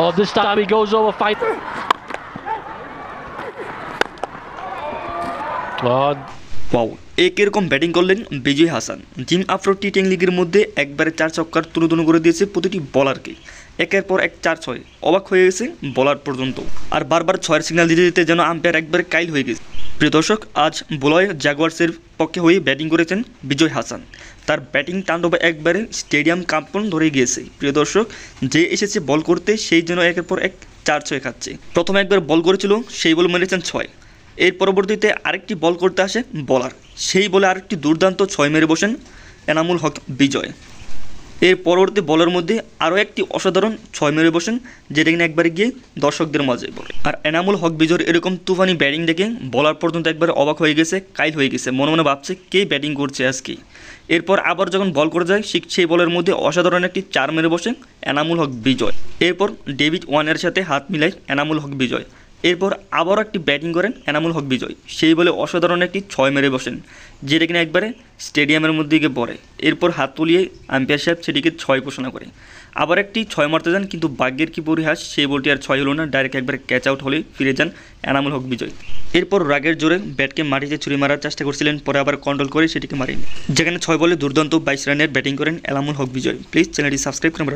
Oh, this time he goes over fight. Oh, wow, এরকম batting করলেন বিজয় Hasan. Gym আফরো টি10 লিগের মধ্যে একবারে 4 ছক্কার তুলে করে দিয়েছে প্রতিটি বলারকে। একের পর এক 4-6, অবাক হয়ে গেছে বলার পর্যন্ত। আর বারবার 6-এর সিগন্যাল দিতে দিতে যেন আম্পায়ার একবারে কাইল হয়ে গেছে। প্রিয় দর্শক, আজ বলয় জাগুয়ার্সের পক্ষে হয়ে ব্যাটিং করেছেন বিজয় হাসান। তার ব্যাটিং তাণ্ডবে একবারে স্টেডিয়াম কাঁপন ধরে গিয়েছে। প্রিয় দর্শক, যে এসেছে বল করতে সেই যেন একের পর এক 4-6 খাচ্ছে। প্রথমে একবার বল করেছিল, সেই বল মেরেছেন 6। এর পরবর্তীতে আরেকটি বল করতে আসে বলার, সেই বলে আরেকটি দুর্দান্ত 6 মেরে বসেন এনামুল হক বিজয়। এর পরবর্তী বলের মধ্যে আরও একটি অসাধারণ 6 মেরে বসেন, যেটা কিনা একবারে গিয়ে দর্শকদের মাঝে পড়ে। আর এনামুল হক বিজয়ের এরকম তুফানি ব্যাটিং দেখে বলার পর্যন্ত একবারে অবাক হয়ে গেছে, কাইল হয়ে গেছে, মনে মনে ভাবছে কে ব্যাটিং করছে আজকে। এরপর আবার যখন বল করে যায় সেই বলের মধ্যে অসাধারণ একটি 4 মেরে বসেন এনামুল হক বিজয়। এরপর ডেভিড ওয়ানের সাথে হাত মিলায় এনামুল হক বিজয়। এরপর আবারও একটি ব্যাটিং করেন এনামুল হক বিজয়, সেই বলে অসাধারণ একটি 6 মেরে বসেন, যেটা কিনা একবারে স্টেডিয়ামের মধ্যে গিয়ে পড়ে। এরপর হাত তুলিয়ে আম্পায়ার সাহেব সেটিকে 6 ঘোষণা করে। আবার একটি 6 মারতে যান, কিন্তু ভাগ্যের কি পরিহাস, সেই বলটি আর 6 হলো না, ডাইরেক্ট একবারে ক্যাচ আউট হলে ফিরে যান এনামুল হক বিজয়। এরপর রাগের জোরে ব্যাটকে মাটিতে ছুরি মারার চেষ্টা করছিলেন, পরে আবার কন্ট্রোল করে সেটিকে মারেন, যেখানে 6 বলে দুর্দান্ত 22 রানের ব্যাটিং করেন এনামুল হক বিজয়। প্লিজ চ্যানেলটি সাবস্ক্রাইব করে